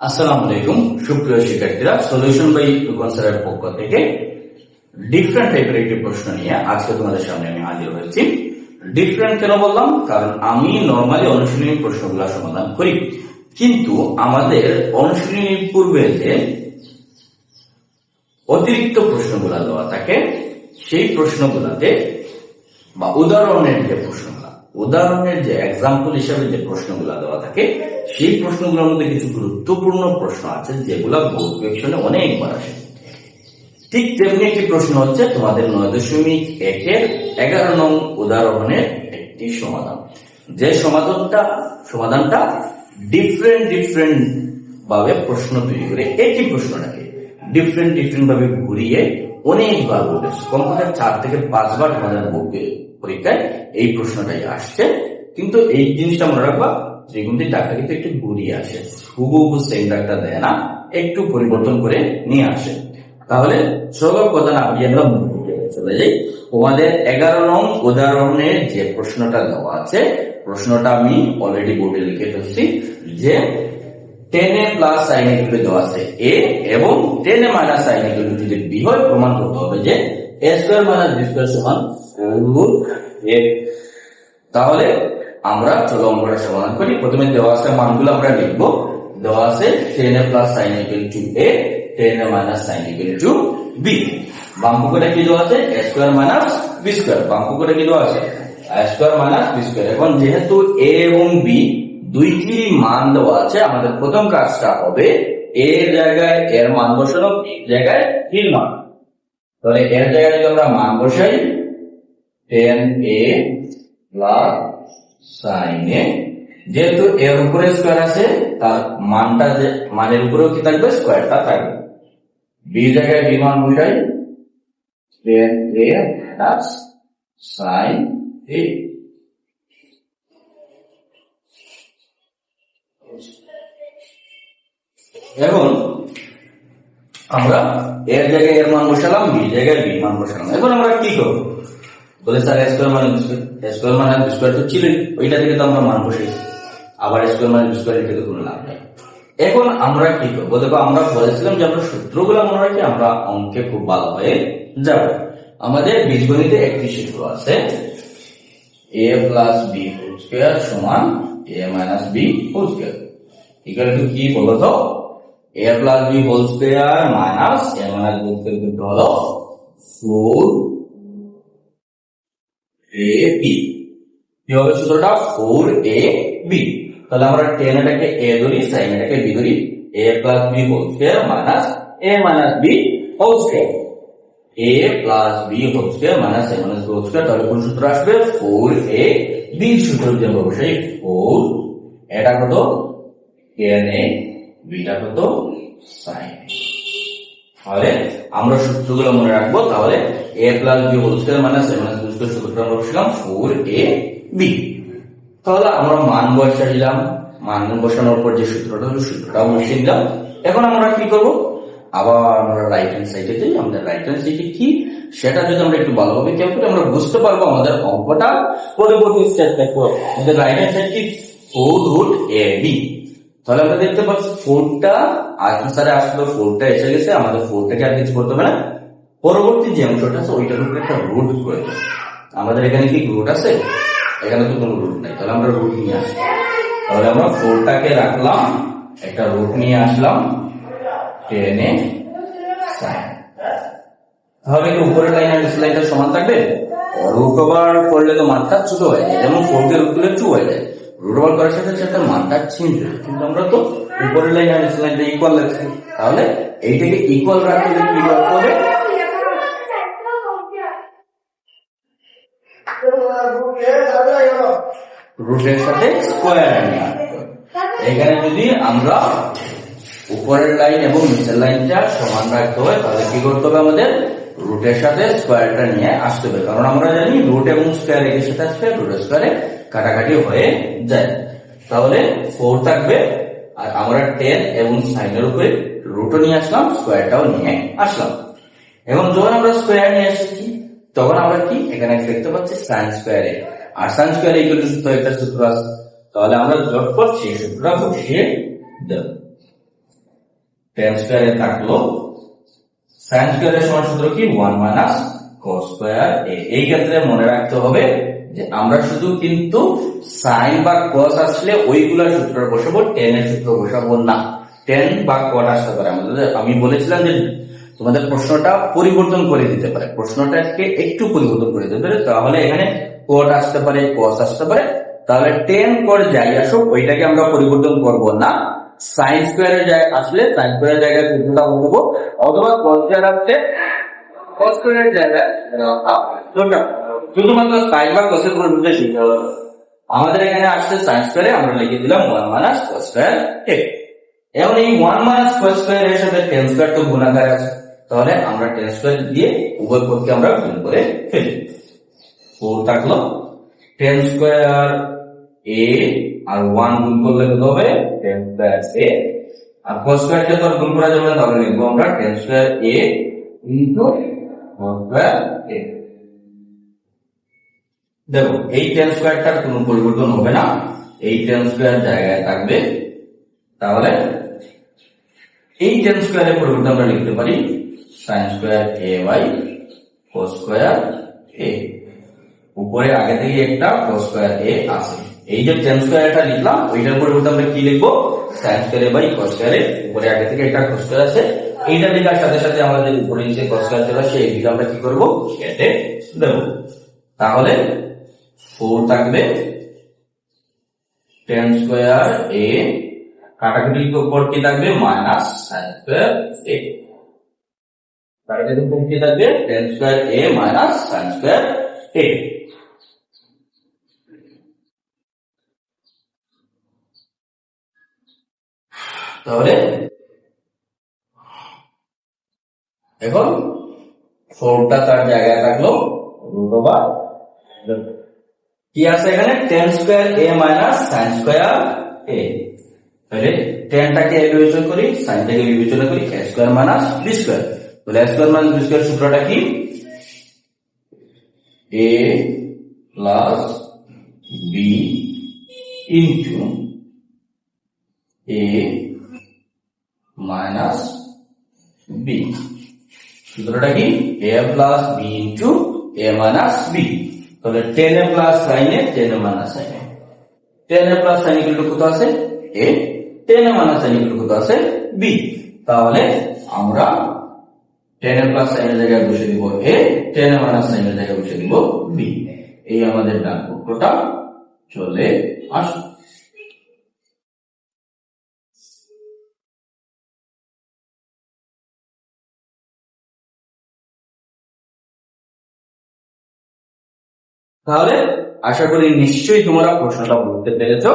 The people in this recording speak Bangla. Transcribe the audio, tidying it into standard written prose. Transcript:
আসসালামু আলাইকুম সুপ্রিয় শিক্ষার্থীরা, সলিউশন বাই টুকন স্যারের পক্ষ থেকে ডিফারেন্ট টাইপের একটি প্রশ্ন নিয়ে আজকে তোমাদের সামনে আমি হাজির হয়েছি। ডিফারেন্ট কেন বললাম? কারণ আমি নরমালি অনুশীলনী প্রশ্নগুলো সমাধান করি, কিন্তু আমাদের অনুশীলনীর পূর্বে যে অতিরিক্ত প্রশ্নগুলো দেওয়া থাকে সেই প্রশ্নগুলোতে বা উদাহরণের যে এক্সাম্পল হিসেবে যে প্রশ্নগুলো দেওয়া থাকে সেই প্রশ্নগুলোর মধ্যে কিছু গুরুত্বপূর্ণ প্রশ্ন আছে যেগুলো বোর্ড কোয়েকশনে অনেকবার আসে। ঠিক তেমনি একটি প্রশ্ন হচ্ছে তোমাদের 9.1-এর 11 নং উদাহরণের একটি সমাধান, যে সমাধানটা ডিফারেন্ট ভাবে প্রশ্ন তৈরি করে একই প্রশ্নটাকে ডিফারেন্ট ভাবে ঘুরিয়ে অনেকবার বলেছে। কমপক্ষে 4 থেকে 5 বার তোমাদের পরীক্ষায় এই প্রশ্নটাই আসছে। কিন্তু এই জিনিসটা মনে রাখবা, ত্রিগুণটির দাগটা কিন্তু একটু ঘুরিয়ে আসে, হুবহু সেম দাগটা দেয় না, একটু পরিবর্তন করে নিয়ে আসে। তাহলে চলো কথা না বলি আমরা চলে যাই। তোমাদের 11 নং উদাহরণের যে প্রশ্নটা দেওয়া আছে, প্রশ্নটা আমি অলরেডি বোর্ডে লিখে ফেলছি যে 10a প্লাস sin a দেওয়া আছে a এবং 10a মাইনাস sin a যদি b হয়, প্রমাণ করতে হবে যে a square minus b square সমান 4a। তাহলে আমরা চলো আমরা সমাধান করি। প্রথমে দেওয়া আছে মানগুলো আমরা লিখবো। দেওয়া আছে 10a plus sin a a, 10a minus sin a b। বাম পক্ষে কি দেওয়া আছে? a square minus b square. বাম পক্ষে কি দেওয়া আছে? a square minus b square. এখন যেহেতু a এবং b দুইটি মান দেওয়া আছে, আমাদের প্রথম কাজটা হবে এর জায়গায় এর মান বসানো, বি জায়গায় এর মান। তাহলে এর জায়গায় যদি আমরা মান বসাই 10a প্লাস sin a, যেহেতু এর উপরে স্কয়ার আছে তার মানটা যে মানের উপরেও কি থাকবে? স্কয়ারটা থাকবে। বি জায়গায় বি মান বসাই 10a প্লাস sin a। এখন আমরা এর জায়গায় এর মান বসালাম, বি জায়গায় বি মান বসালাম। এখন আমরা কি করব? বলে স্যার স্কয়ার মানে বি স্কয়ার তো ছিল, ওইটা থেকে তো আমরা মান বসাইছি, আবার স্কয়ার মানে বি স্কয়ার থেকে কোনো লাভ নেই। এখন আমরা কি করবো? দেখো, আমরা বলেছিলাম যে আমরা সূত্রগুলো মনে রাখি, আমরা অঙ্কে খুব ভালো হয়ে যাব। আমাদের বীজগণিতে একটি সূত্র আছে, a plus B whole square সমান a minus B whole square equal to কি বলতো? a plus B whole square minus a minus B square কিন্তু হলো 4ab। কি হবে সূত্রটা? 4ab। তাহলে আমরা 10 এটাকে a ধরি, sin এটাকে b ধরি, a plus B whole square minus a minus B whole square, a plus B whole square minus a minus B whole square. তাহলে কোন সূত্র আসবে? 4ab সূত্র দিয়ে আমরা বসাই 4, এটা কত? 10a, বিটা কত? sin। তাহলে আমরা সূত্রগুলো মনে রাখবো। তাহলে a plus B whole square minus a minus B square সূত্রটা আমরা বসালাম 4ab। তাহলে আমরা মান বসাইলাম, মান বসানোর পর যে সূত্রটা হলো সূত্রটাও বসিয়ে দিলাম। এখন আমরা কি করব? আবার আমরা রাইট হ্যান্ড সাইডে যাই। আমাদের রাইট হ্যান্ড সাইডে কি সেটা যদি আমরা একটু ভালোভাবে খেয়াল করি, আমরা বুঝতে পারবো আমাদের অঙ্কটা পরবর্তী স্টেপ দেখবো। আমাদের রাইট হ্যান্ড সাইড কি? 4√ab। তাহলে আমরা দেখতে পাচ্ছি 4টা আনসারে আসলো, 4টা এসে গেছে। আমাদের 4টাকে আর কিছু করতে হবে না, পরবর্তী যে অংশটা আছে ওইটার উপরে একটা রুট করে দেব। আমাদের এখানে কি রুট আছে? এখানে তো কোনো রুট নাই, তাহলে আমরা রুট নিয়ে আসি। তাহলে আমরা 4টাকে রাখলাম, একটা রুট নিয়ে আসলাম 10a sin। তাহলে কি উপরের লাইন আর নিচের লাইনটা সমান থাকবে? রুট ওভার করলে তো মানটা ছোট হয়ে যায়, যেমন 4 কে রুট করলে 2 হয়ে যায়। রুট ওভার করার সাথে সাথে মানটা চেঞ্জ হয়, কিন্তু আমরা তো উপরের লাইন আর নিচের লাইনটা ইকুয়াল রাখছি। তাহলে এইটাকে ইকুয়াল রাখতে কি করতে হবে? রুটের সাথে স্কয়ার নিয়ে আসতে হবে। এখানে যদি আমরা উপরের লাইন এবং নিচের লাইনটা সমান রাখতে হয়, তাহলে কি করতে হবে? আমাদের রুটের সাথে স্কয়ারটা নিয়ে আসতে হবে। কারণ আমরা জানি রুট এবং স্কয়ার এর সাথে আসবে, রুটের স্কয়ারে কাটাকাটি হয়ে যায়। তাহলে 4 থাকবে, আর আমরা 10 এবং sin এর উপরে রুটও নিয়ে আসলাম, স্কয়ারটাও নিয়ে আসলাম। এখন যখন আমরা স্কয়ার নিয়ে আসছি, তখন আমরা কি এখানে দেখতে পাচ্ছি sin স্কয়ারে, আর sin স্কয়ারে ইকুয়াল টু একটা সূত্র আছে। তাহলে আমরা ঝটপট সেই সূত্রটা বসিয়ে দেব। টেন স্কোয়ারে থাকলো সাইন স্কোয়ারের সমান সূত্র কি 1 মাইনাস কস স্কোয়ার এ। এই ক্ষেত্রে মনে রাখতে হবে যে আমরা শুধু কিন্তু সাইন বা কস আসলে ওইগুলা সূত্র বসাবো, টেন এর সূত্র বসাবো না। টেন বা কট আসতে পারে আমাদের, আমি বলেছিলাম যে তোমাদের প্রশ্নটা পরিবর্তন করে দিতে পারে, প্রশ্নটাকে একটু পরিবর্তন করে দিতে পারে, তাহলে এখানে কট আসতে পারে, কস আসতে পারে, তাহলে টেন কট যাই আসুক ওইটাকে আমরা পরিবর্তন করব না। সাইন স্কোয়ারের জায়গায় আসলে সাইন স্কোয়ারের জায়গায় সূত্রটা বলবো, অথবা কস স্কোয়ার আসছে কস স্কোয়ারের জায়গায় শুধুমাত্র সাইন বা কসের পরিবর্তে শিখতে হবে। আমাদের এখানে আসছে সাইন স্কোয়ারে, আমরা লিখে দিলাম 1 মাইনাস কস স্কোয়ার এ। এখন এই 1 মাইনাস কস স্কোয়ার এর সাথে টেন স্কোয়ার তো গুণাকার আছে, তাহলে আমরা টেন স্কোয়ার দিয়ে উভয় পক্ষকে আমরা গুণ করে ফেলি। 4 থাকলো টেন স্কোয়ার এ আর 1 গুণ করলে কত হবে টেন স্কোয়ার এ, আর কস স্কোয়ারকে তো গুণ করা যাবে না, তাহলে লিখবো আমরা টেন স্কোয়ার এ ইনটু কস স্কোয়ার এ। দেখো এই টেন স্কোয়ারটার কোনো পরিবর্তন হবে না, এই টেন স্কোয়ার জায়গায় থাকবে, তাহলে এই টেন স্কোয়ারের পরিবর্তন আমরা লিখতে পারি sine square A by cos square A. উপরে আগে থেকে একটা কস স্কোয়ার এ আছে, এই যে টেন স্কোয়ারটা লিখলাম ওইটার পরিবর্তে আমরা কি লিখবো sine square A by cos square A. উপরে আগে থেকে একটা কস স্কোয়ার আছে, এইটা লেখার সাথে সাথে আমাদের উপরে নিচে কস স্কোয়ার চলে আসে, এইদিকে আমরা কি করবো কেটে দেব। তাহলে 4 থাকবে টেন স্কোয়ার এ, কাটাকুটির পর কি থাকবে মাইনাস সাইন স্কোয়ার এ, কাটাকুটির পর কি থাকবে টেন স্কোয়ার এ মাইনাস সাইন স্কোয়ার এ। তাহলে এখন 4টা তার জায়গায় থাকলো রুট ওভার কি আছে এখানে টেন স্কোয়ার এ মাইনাস সাইন স্কোয়ার এ। তাহলে টেনটাকে বিবেচনা করি, সাইনটাকে বিবেচনা করি, এ স্কোয়ার মাইনাস বি স্কোয়ার। তাহলে এ স্কোয়ার মাইনাস বি স্কোয়ার সূত্রটা কি এ প্লাস বি ইন্টু এ মাইনাস বি। সূত্রটা কি এ প্লাস বি ইন্টু এ মাইনাস বি। তাহলে ten A plus sign A, ten A minus sine A, ten A plus sign equal to কত আছে এ, ten A minus sine equal to কত আছে বি। তাহলে আমরা টেন এ প্লাস সাইন এর জায়গায় বসে দিব এ, টেন এ মাইনাস সাইন এর জায়গায় বসে দিব বি। এই আমাদের ডান পক্ষটা চলে আসবে। তাহলে আশা করি নিশ্চয়ই তোমরা প্রশ্নটা বুঝতে পেরেছো।